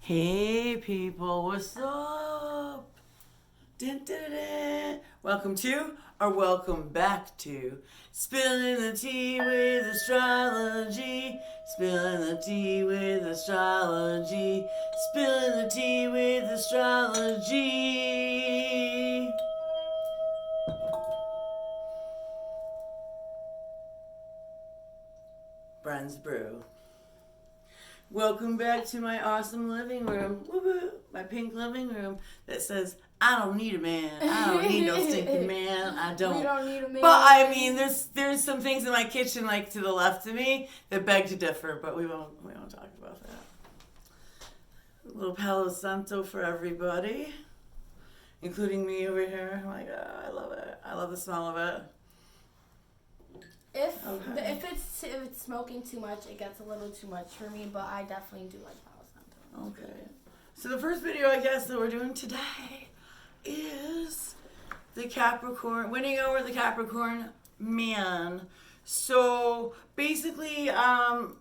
Hey people, what's up? Dun, dun, dun. Welcome to, or welcome back to, Spilling the Tea with Astrology. Spilling the tea with astrology. Spilling the tea with astrology. Bren's Brew. Welcome back to my awesome living room. Woo-hoo. My pink living room that says, I don't need a man. I don't need no stinking man. I don't. We don't need a man. But I mean, there's some things in my kitchen, like to the left of me, that beg to differ. But we won't talk about that. A little Palo Santo for everybody, including me over here. I'm like, I love it. I love the smell of it. If it's smoking too much, it gets a little too much for me, but I definitely do like Palo Santo. Okay. So the first video, I guess, that we're doing today is the Capricorn, winning over the Capricorn man. So basically, I've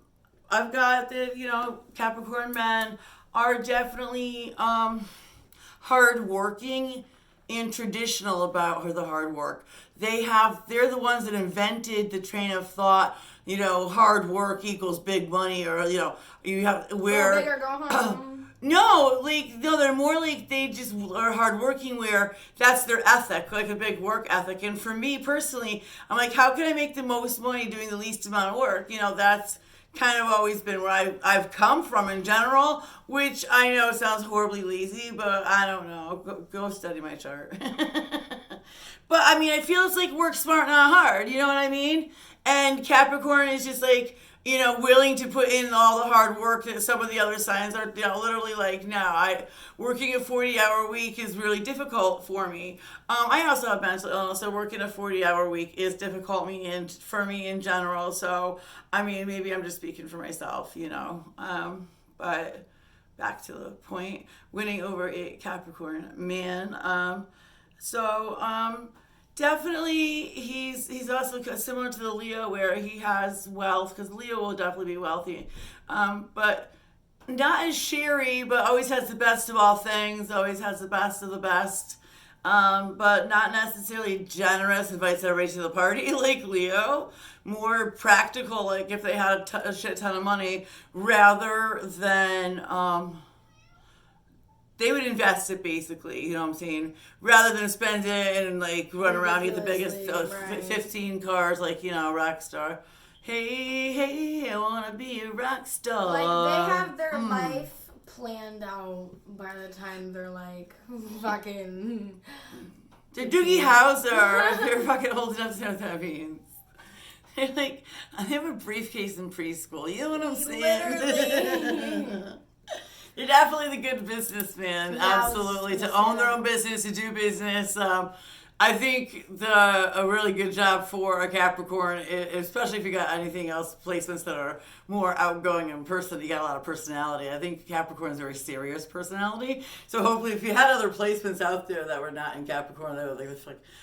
got the, Capricorn men are definitely hardworking and traditional about the hard work. They're the ones that invented the train of thought, hard work equals big money, or, you have where... Go big or go home. No, they're more like they just are hardworking where that's their ethic, like a big work ethic. And for me personally, I'm like, how can I make the most money doing the least amount of work? That's kind of always been where I've come from in general, which I know sounds horribly lazy, but I don't know. Go study my chart. But I mean, I feel it's like work smart, not hard. You know what I mean? And Capricorn is just like, willing to put in all the hard work that some of the other signs are, literally like, no, working a 40-hour week is really difficult for me. I also have mental illness, so working a 40-hour week is difficult for me in general. So, I mean, maybe I'm just speaking for myself, but back to the point, winning over a Capricorn man. Definitely, he's also similar to the Leo, where he has wealth, because Leo will definitely be wealthy, but not as sherry, but always has the best of all things, always has the best of the best, but not necessarily generous, invites everybody to the party like Leo, more practical, like if they had a shit ton of money, rather than... they would invest it, basically, you know what I'm saying? Rather than spend it and run around and get the biggest 15 cars, rock star. Hey, I want to be a rock star. They have their life planned out by the time they're fucking... They're Doogie Howser. They're fucking old enough to know what that means. They're they have a briefcase in preschool. You know what I'm saying? Literally. You're definitely the good businessman, absolutely. To own their own business, to do business. I think a really good job for a Capricorn, especially if you got anything else, placements that are more outgoing in person, you got a lot of personality. I think Capricorn's a very serious personality. So hopefully if you had other placements out there that were not in Capricorn, that were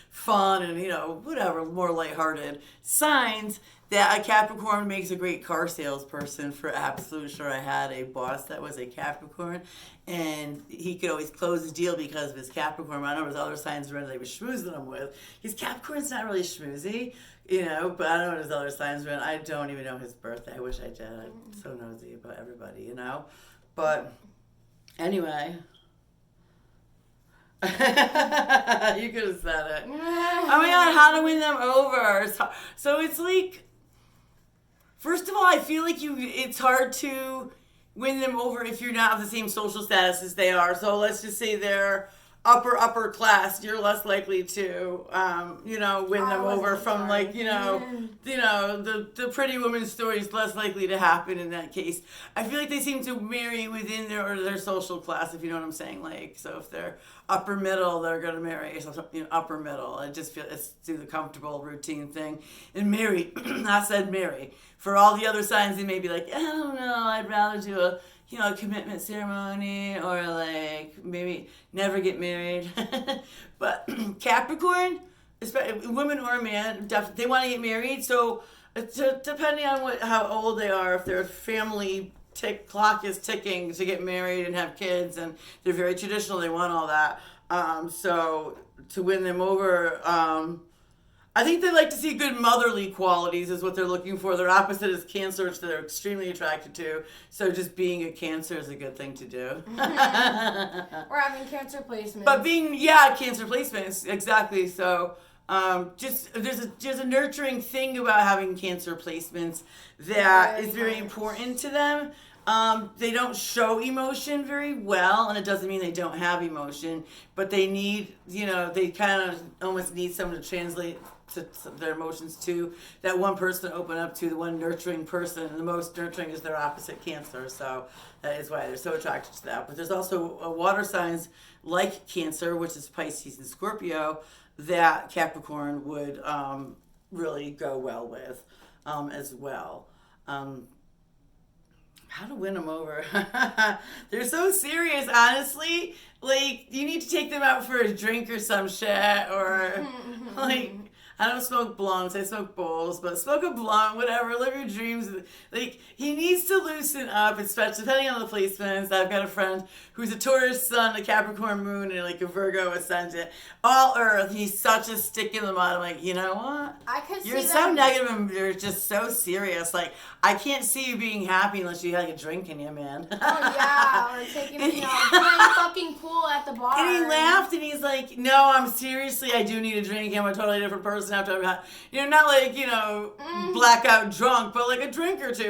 fun and, whatever, more lighthearted signs, that a Capricorn makes a great car salesperson for absolute sure. I had a boss that was a Capricorn, and he could always close his deal because of his Capricorn. I don't know what his other signs were that he was schmoozing him with. His Capricorn's not really schmoozy, but I don't know what his other signs were. I don't even know his birthday. I wish I did. I'm so nosy about everybody, But anyway... you could have said it. Oh my God, how to win them over. So it's first of all, I feel like it's hard to win them over if you're not of the same social status as they are. So let's just say they're upper class. You're less likely to, win them over from the pretty woman story is less likely to happen in that case. I feel like they seem to marry within their social class, if you know what I'm saying. So if they're upper middle, they're going to marry upper middle. I just feel it's do the comfortable routine thing. And marry, I said marry. For all the other signs, they may be I don't know, I'd rather do a commitment ceremony, or maybe never get married. But Capricorn, especially women or a man, they want to get married. So depending on how old they are, if they're family clock is ticking to get married and have kids, and they're very traditional. They want all that. So to win them over, I think they like to see good motherly qualities is what they're looking for. Their opposite is Cancer, which they're extremely attracted to. So just being a Cancer is a good thing to do. Or having Cancer placements. But Cancer placements, exactly. So just there's a nurturing thing about having Cancer placements that is very important to them. They don't show emotion very well, and it doesn't mean they don't have emotion, but they need, they kind of almost need someone to translate to their emotions to, that one person to open up to, the one nurturing person, and the most nurturing is their opposite Cancer, so that is why they're so attracted to that. But there's also water signs like Cancer, which is Pisces and Scorpio, that Capricorn would really go well with as well. How to win them over? They're so serious, honestly. Like, you need to take them out for a drink or some shit, or like, I don't smoke blunts, I smoke bowls, but smoke a blunt, whatever, live your dreams. Like, he needs to loosen up, especially depending on the placements. I've got a friend who's a Taurus sun, a Capricorn moon, and like a Virgo ascendant. All Earth, he's such a stick in the mud. I'm like, you know what? I could You're see so them. negative and you're just so serious. Like, I can't see you being happy unless you had like a drink in you, man. Oh yeah, or taking playing fucking pool at the bar. And he laughed and he's like, no, I'm seriously, I do need a drink. I'm a totally different person after I've had, not like, blackout drunk, but like a drink or two,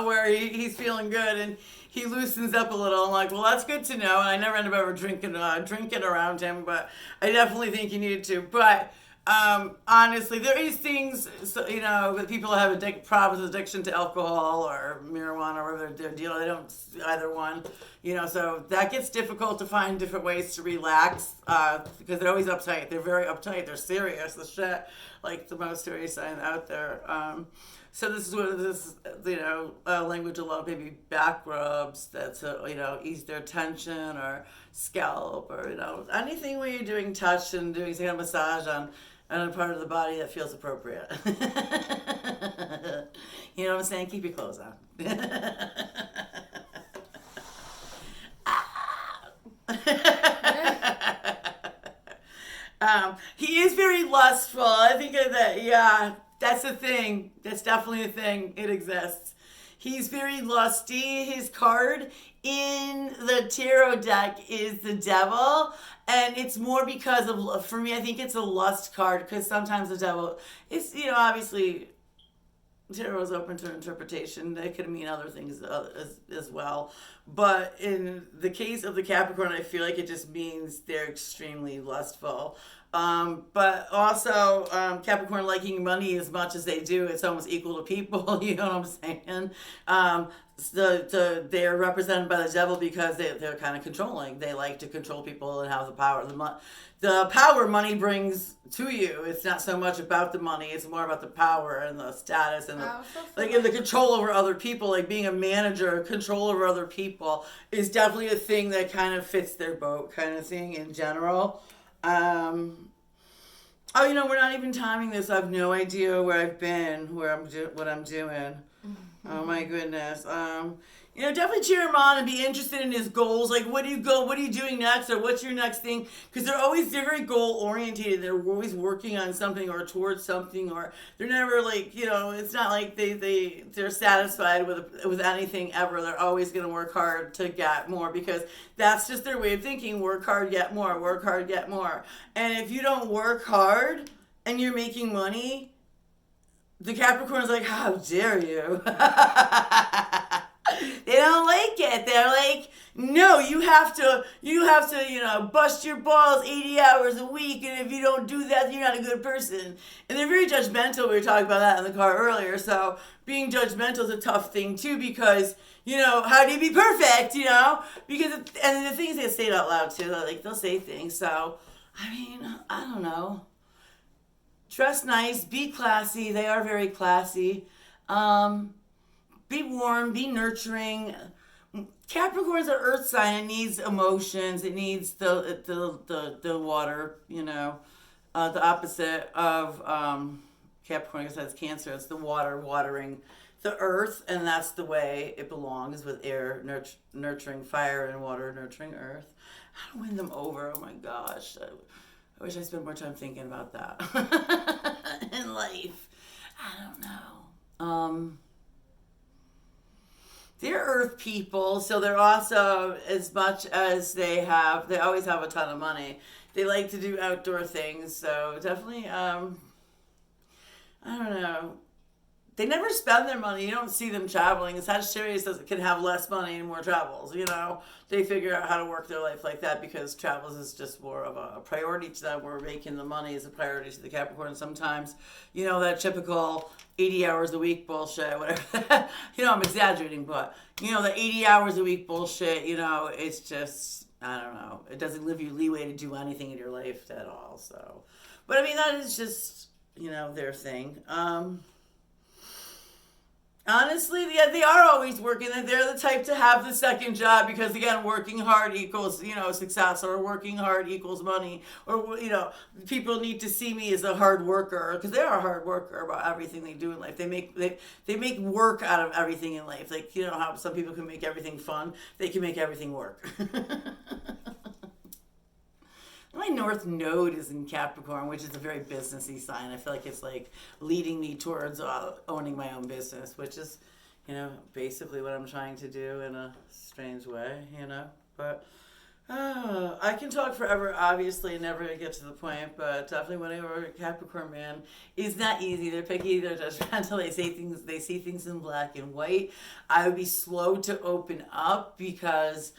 where he's feeling good and he loosens up a little. I'm like, well, that's good to know. And I never ended up ever drinking around him, but I definitely think you needed to. But honestly, there is things, that people have problems with addiction to alcohol or marijuana or whatever their deal. They don't either one, so that gets difficult to find different ways to relax because they're always uptight. They're very uptight. They're serious. The shit, like the most serious sign out there. So this is what this, language a lot, maybe back rubs that to, ease their tension or scalp or, anything where you're doing touch and doing some kind of massage on a part of the body that feels appropriate. You know what I'm saying? Keep your clothes on. He is very lustful. I think of that, yeah. That's a thing. That's definitely a thing. It exists. He's very lusty. His card in the tarot deck is the Devil. And it's more because of, for me, I think it's a lust card. Because sometimes the Devil is, obviously, tarot is open to interpretation. It could mean other things as well. But in the case of the Capricorn, I feel like it just means they're extremely lustful. But also, Capricorn liking money as much as they do, it's almost equal to people, you know what I'm saying? They're represented by the Devil because they're kind of controlling. They like to control people and have the power. The power money brings to you. It's not so much about the money. It's more about the power and the status and the control over other people. Like being a manager, control over other people is definitely a thing that kind of fits their boat, kind of thing in general. We're not even timing this. I have no idea where I've been, what I'm doing. Oh my goodness. Definitely cheer him on and be interested in his goals. Like, what are you doing next, or what's your next thing? Because they're very goal oriented. They're always working on something or towards something, or they're never like, it's not like they're satisfied with anything ever. They're always going to work hard to get more because that's just their way of thinking. Work hard, get more. Work hard, get more. And if you don't work hard and you're making money, the Capricorn's like, how dare you? They don't like it. They're like, no, you have to, bust your balls 80 hours a week, and if you don't do that, you're not a good person. And they're very judgmental. We were talking about that in the car earlier. So being judgmental is a tough thing too, because, how do you be perfect, Because, and the things they say it out loud too, like they'll say things. So, I don't know. Dress nice, be classy. They are very classy. Be warm, be nurturing. Capricorn's an earth sign. It needs emotions. It needs the water, the opposite of Capricorn, I guess that's Cancer. It's the watering the earth, and that's the way it belongs, with air nurturing fire and water nurturing earth. How to win them over? Oh my gosh. I wish I spent more time thinking about that in life. I don't know. They're earth people, so they're also, as much as they always have a ton of money, they like to do outdoor things, so definitely, I don't know. They never spend their money. You don't see them traveling. Sagittarius can have less money and more travels, you know. They figure out how to work their life like that because travels is just more of a priority to them, where making the money is a priority to the Capricorn. Sometimes, you know, that typical 80 hours a week bullshit, whatever. You know, I'm exaggerating, but, you know, the 80 hours a week bullshit, you know, it's just, I don't know. It doesn't give you leeway to do anything in your life at all, so. But, I mean, that is just, you know, their thing. Honestly, yeah, they are always working, and they're the type to have the second job because, again, working hard equals, you know, success, or working hard equals money, or, you know, people need to see me as a hard worker, because they are a hard worker about everything they do in life. They make work out of everything in life. Like, you know how some people can make everything fun? They can make everything work. My North Node is in Capricorn, which is a very businessy sign. I feel like it's like leading me towards owning my own business, which is, you know, basically what I'm trying to do in a strange way, you know. But I can talk forever, obviously, never get to the point, but definitely whenever a Capricorn man is not easy. They're picky, they're judgmental, they see things in black and white. I would be slow to open up because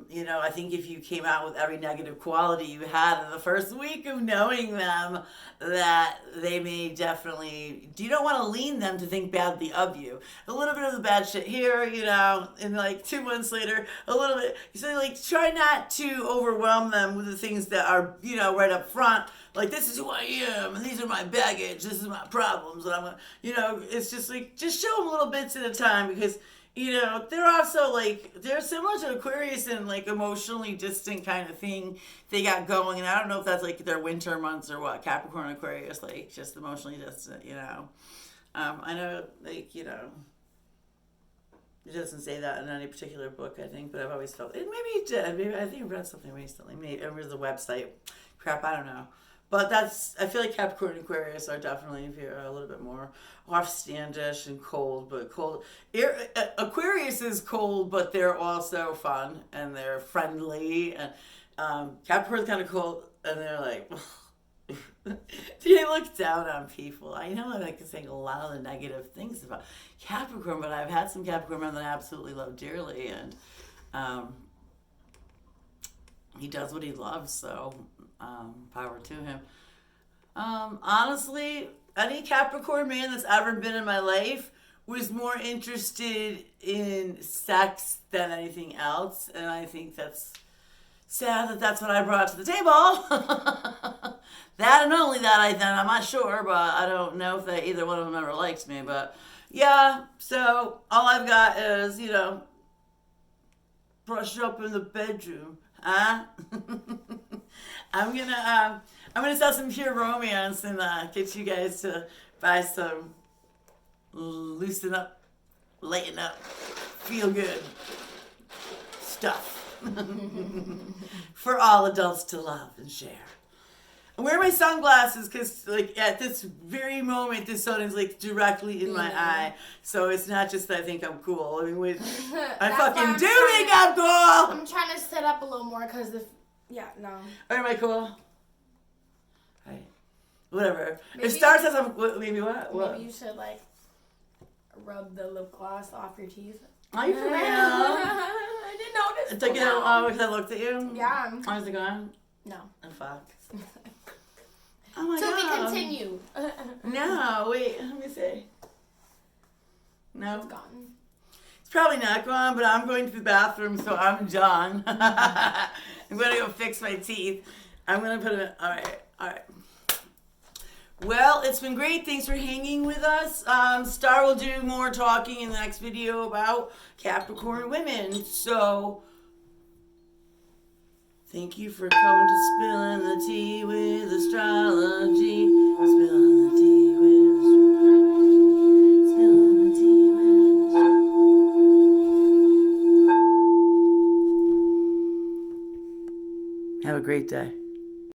you know, I think if you came out with every negative quality you had in the first week of knowing them, that they may definitely, you don't want to lean them to think badly of you. A little bit of the bad shit here, you know, and like 2 months later, a little bit. So like, try not to overwhelm them with the things that are, you know, right up front. Like, this is who I am, and these are my baggage, this is my problems, and I'm, you know, it's just like, just show them little bits at a time, because, you know, they're also like, they're similar to Aquarius in like emotionally distant kind of thing they got going. And I don't know if that's like their winter months or what. Capricorn and Aquarius, like just emotionally distant, you know. I know, like, you know, it doesn't say that in any particular book, I think, but I've always felt it. Maybe it did. Maybe I think I read something recently. Maybe it was the website. Crap, I don't know. But that's, I feel like Capricorn and Aquarius are definitely a little bit more offstandish and cold, but cold. Aquarius is cold, but they're also fun and they're friendly. And Capricorn's kind of cold, and they're like, they look down on people. I know I like saying a lot of the negative things about Capricorn, but I've had some Capricorn men that I absolutely love dearly, and he does what he loves, so power to him. Honestly, any Capricorn man that's ever been in my life was more interested in sex than anything else, and I think that's sad that that's what I brought to the table. That and only that, I'm not sure, but I don't know if either one of them ever liked me, but yeah, so all I've got is, you know, brush up in the bedroom, huh? I'm gonna sell some pure romance and get you guys to buy some loosen up, lighten up, feel good stuff for all adults to love and share. I wear my sunglasses because, like, at this very moment, the sun is like directly in my eye, so it's not just that I think I'm cool. I mean, I fucking do think I'm cool. I'm trying to set up a little more because no. Am I cool? Right. Whatever. Maybe, if Star says I'm, maybe what? Maybe you should, like, rub the lip gloss off your teeth. Are you for real? I didn't notice. It took you that long because I looked at you? Yeah. How's it going? No. Oh, fuck. Oh my god. To be continued. No, wait, let me see. No. It's gone. It's probably not gone, but I'm going to the bathroom, so I'm done. I'm going to go fix my teeth. I'm going to put it, all right. Well, it's been great. Thanks for hanging with us. Star will do more talking in the next video about Capricorn women. So, thank you for coming to Spilling the Tea with Astrology. Spilling the tea with astrology. Spilling the tea. Have a great day.